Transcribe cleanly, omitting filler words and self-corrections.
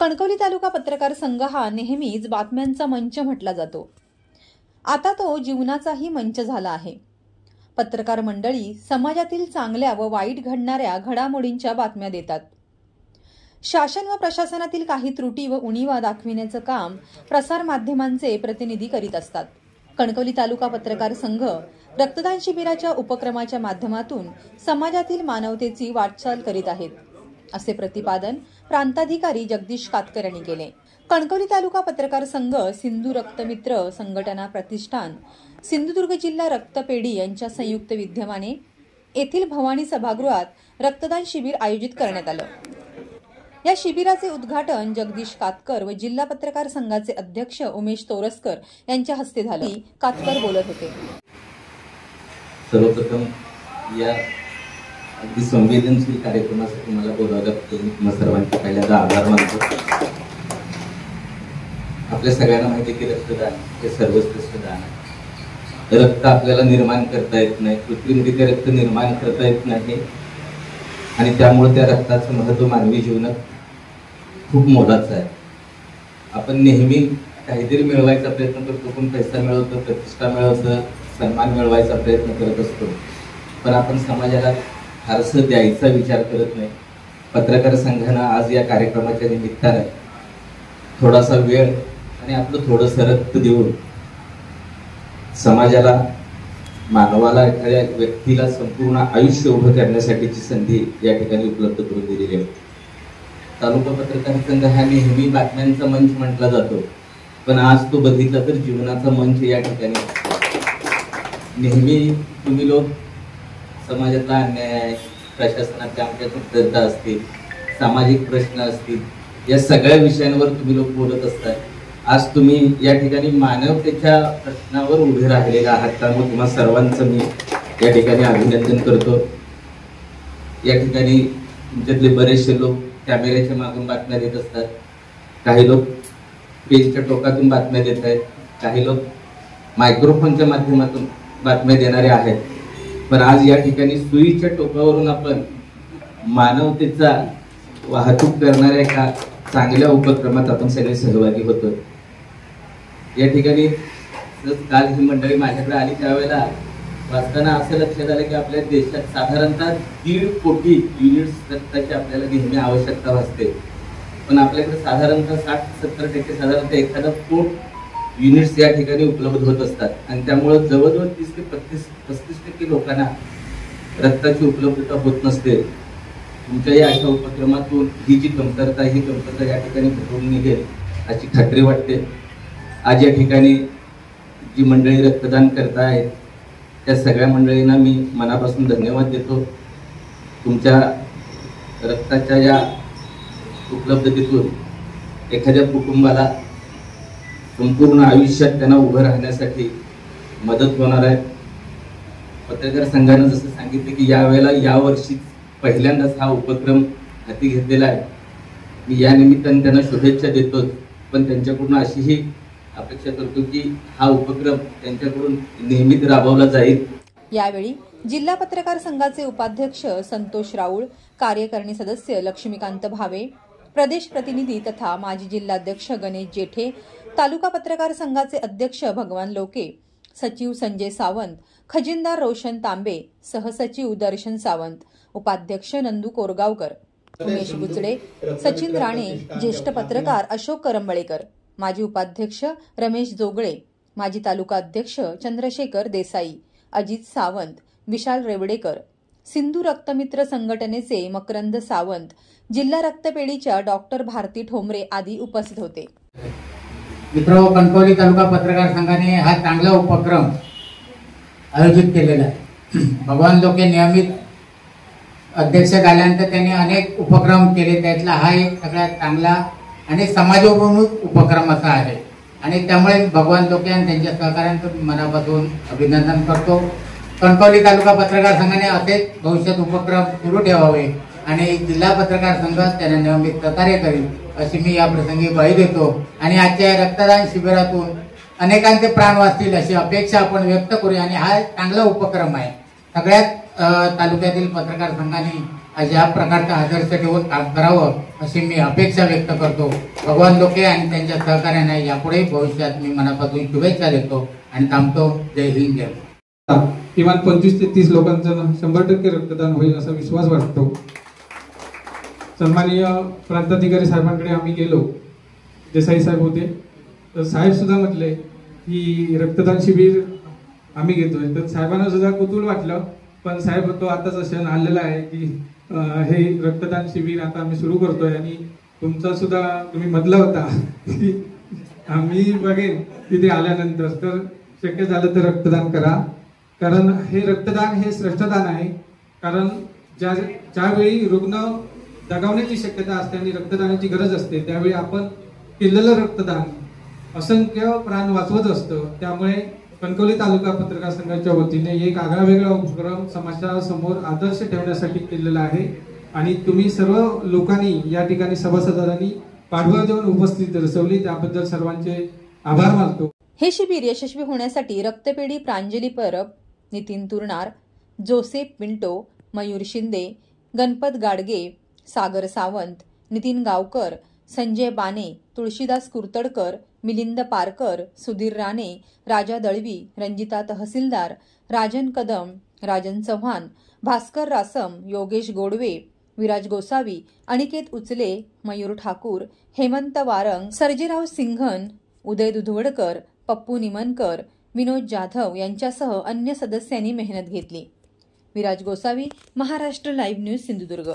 कणकवली तालुका पत्रकार संघ हा नेहमीच बातम्यांचा मंच म्हटला जातो. आता तो जीवनाचाही मंच झाला आहे. पत्रकार मंडळी समाजातील चांगल्या व वाईट घडणाऱ्या घडामोडींच्या बातम्या देतात. शासन व प्रशासनातील काही त्रुटी व उणीवा दाखविण्याचं काम प्रसार माध्यमांचे प्रतिनिधी करीत असतात. कणकवली तालुका पत्रकार संघ रक्तदान शिबिराच्या उपक्रमाच्या माध्यमातून समाजातील मानवतेची वाटचाल करीत आहेत, असे प्रतिपादन प्रांताधिकारी जगदीश कातकर यांनी केले. कणकवली तालुका पत्रकार संघ, सिंधू रक्तमित्र संघटना प्रतिष्ठान, सिंधुदुर्ग जिल्हा रक्तपेढी यांच्या संयुक्त विद्यमाने येथील भवानी सभागृहात रक्तदान शिबिर आयोजित करण्यात आलं. या शिबिराचे उद्घाटन जगदीश कातकर व जिल्हा पत्रकार संघाचे अध्यक्ष उमेश तोरसकर यांच्या हस्ते झाले. कातकर बोलत होते. सर्वप्रथम या अगदी संवेदनशील कार्यक्रमासाठी मला बोलावल्याबद्दल मी सर्वांचे पहिल्यांदा आभार मानतो. आपल्या सगळ्यांना माहिती की रक्तदान हे सर्वश्रेष्ठ दान आहे. रक्त आपल्याला निर्माण करता येत नाही, कृत्रिमरित्या रक्त निर्माण करता येत नाही आणि त्यामुळे त्या रक्ताचं महत्त्व मानवी जीवनात खूप मोलाचं आहे. आपण नेहमी काहीतरी मिळवायचा प्रयत्न करतो, पण पैसा मिळवतो, प्रतिष्ठा मिळवतो, सन्मान मिळवायचा प्रयत्न करत असतो, पण आपण समाजाला फारसं द्यायचा विचार करत नाही. पत्रकार संघानं आज या कार्यक्रमाच्या निमित्तानं थोडासा वेळ आणि आपलं थोडंसं रक्त देऊन समाजाला, मानवाला, एखाद्या व्यक्तीला संपूर्ण आयुष्य उभं करण्यासाठीची संधी या ठिकाणी उपलब्ध करून दिलेली आहे. तालुका पत्रकार संघ हा नेहमी बातम्यांचा मंच म्हटला जातो, पण आज तो बघितला तर जीवनाचा मंच या ठिकाणी. नेहमी तुम्ही लोक समाजातला अन्याय, प्रशासनाच्या आमच्या तत्परता असतील, सामाजिक प्रश्न असतील, या सगळ्या विषयांवर तुम्ही लोक बोलत असतात. आज तुम्ही या ठिकाणी मानवतेच्या प्रश्नावर उभे राहिलेले आहात, त्यामुळे तुम्हा सर्वांचं मी या ठिकाणी अभिनंदन करतो. या ठिकाणी तुमच्यातले बरेचसे लोक कॅमेऱ्याच्या मागून बातम्या देत असतात, काही लोक पेजच्या टोकातून बातम्या देत आहेत, काही लोक मायक्रोफोनच्या माध्यमातून बातम्या देणारे आहेत. पण आज या ठिकाणी सुईच्या टोकावरून आपण मानवतेचा वाहतूक करणाऱ्या एका चांगल्या उपक्रमात आपण सगळे सहभागी होतो. या ठिकाणी काल ही मंडळी माझ्याकडे आली त्यावेळेला वाचताना असं लक्षात आलं की आपल्या देशात साधारणतः 1.5 कोटी युनिट्स रक्ताची आपल्याला नेहमी आवश्यकता भासते, पण आपल्याकडे साधारणतः 60-70% साधारणतः 1 कोट युनिट्स या ठिकाणी उपलब्ध होत असतात आणि त्यामुळे जवळजवळ 30 ते 35% लोकांना रक्ताची उपलब्धता होत नसते. तुमच्या या अशा उपक्रमातून ही कमतरता या ठिकाणी भरून निघेल अशी खात्री वाटते. आज या ठिकाणी जी मंडळी रक्तदान करतायत त्या सगळ्या मंडळींना मी मनापासून धन्यवाद देतो. तुमच्या रक्ताच्या या उपलब्धतेतून एखाद्या कुटुंबाला संपूर्ण आयुष्यात त्यांना उभं राहण्यासाठी मदत होणार आहे. पत्रकार संघानं जसं सांगितलं की यावर्षी पहिल्यांदाच हा उपक्रम हाती घेतलेला आहे. मी या निमित्ताने त्यांना शुभेच्छा देतो, पण त्यांच्याकडून अशीही अपेक्षा करतो की हा उपक्रम त्यांच्याकडून नियमित राबवला जाईल. यावेळी जिल्हा पत्रकार संघाचे उपाध्यक्ष संतोष राऊळ, कार्यकारिणी सदस्य लक्ष्मीकांत भावे, प्रदेश प्रतिनिधी तथा माजी जिल्हाध्यक्ष गणेश जेठे, तालुका पत्रकार संघाचे अध्यक्ष भगवान लोके, सचिव संजय सावंत, खजिनदार रोशन तांबे, सहसचिव दर्शन सावंत, उपाध्यक्ष नंदू कोरगावकर, उमेश बुचडे, सचिन राणे, ज्येष्ठ पत्रकार अशोक करंबळेकर, माजी उपाध्यक्ष रमेश जोगळे, माजी तालुका अध्यक्ष चंद्रशेखर देसाई, अजित सावंत, विशाल रेवडेकर, सिंधू रक्तमित्र संघटनेचे मकरंद सावंत, जिल्हा रक्तपेढीच्या डॉक्टर भारती ठोंबरे आदी उपस्थित होते. मित्र, कणकवली तालुका पत्रकार संघाने हा चांगला उपक्रम आयोजित केलेला आहे. भगवान लोके नियमित अध्यक्ष झाल्यानंतर त्यांनी अनेक उपक्रम केले, त्यातला हा एक सगळ्यात चांगला आणि समाजोन्मुख उपक्रम असा आहे आणि त्यामुळे भगवान लोके आणि त्यांच्या सहकार्यांचं मनापासून अभिनंदन करतो. कणकवली तालुका पत्रकार संघाने असेच भविष्यात उपक्रम सुरू ठेवावे आणि जिल्हा पत्रकार संघ त्यांना नियमित सहकार्य करेल अशी मी या प्रसंगी ग्वाही देतो. आणि आजच्या रक्तदान शिबिरातून अनेकांचे प्राण वाचतील अशी अपेक्षा आपण व्यक्त करूया आणि हा चांगला उपक्रम आहे. सगळ्याच तालुक्यातील पत्रकार संघाने अशा प्रकारचा आदर्श ठेवून काम करावं अशी मी अपेक्षा व्यक्त करतो. भगवान लोके आणि त्यांच्या सहकार्याने यापुढे भविष्यात मी मनापासून शुभेच्छा देतो आणि थांबतो. जय हिंद, जय भारत. किमान 25 ते 30 लोकांचं 100% रक्तदान होईल असा विश्वास वाटतो. सन्माननीय प्रांताधिकारी साहेबांकडे आम्ही गेलो, देसाई साहेब होते, तर साहेब सुद्धा म्हटले की रक्तदान शिबिर आम्ही घेतोय. तर साहेबांना सुद्धा कुतूहल वाटलं, पण साहेब तो आताच क्षण आलेला आहे की हे रक्तदान शिबिर आता आम्ही सुरू करतोय आणि तुमचा सुद्धा तुम्ही म्हटला होता की आम्ही बघेन तिथे आल्यानंतर, तर शक्य झालं तर रक्तदान करा. कारण हे रक्तदान हे श्रेष्ठदान आहे. कारण ज्यावेळी रुग्ण दगावण्याची शक्यता असते आणि रक्तदानाची गरज असते, त्यावेळी आपण केलेलं रक्तदान असंख्य प्राण वाचवत असतं. त्यामुळे कणकवली तालुका पत्रकार संघाच्या वतीने एक आगळा वेगळा उपक्रम समाजासमोर आदर्श ठेवण्यासाठी केलेला आहे आणि तुम्ही सर्व लोकांनी या ठिकाणी सभासदांनी पाठबळ देऊन उपस्थिती दर्शवली, त्याबद्दल सर्वांचे आभार मानतो. हे शिबिर यशस्वी होण्यासाठी रक्तपेढी प्रांजली परब, नितीन तुरणार, जोसेफ पिंटो, मयूर शिंदे, गणपत गाडगे, सागर सावंत, नितीन गावकर, संजय बाने, तुळशीदास कुर्तडकर, मिलिंद पारकर, सुधीर राणे, राजा दळवी, रंजिता तहसीलदार, राजन कदम, राजन चव्हाण, भास्कर रासम, योगेश गोडवे, विराज गोसावी, अनिकेत उचले, मयूर ठाकूर, हेमंत वारंग, सर्जेराव सिंघन, उदय दुधवडकर, पप्पू निमनकर, विनोद जाधव यांच्यासह अन्य सदस्यांनी मेहनत घेतली. Viraj Gosavi, Maharashtra live news, Sindhudurg.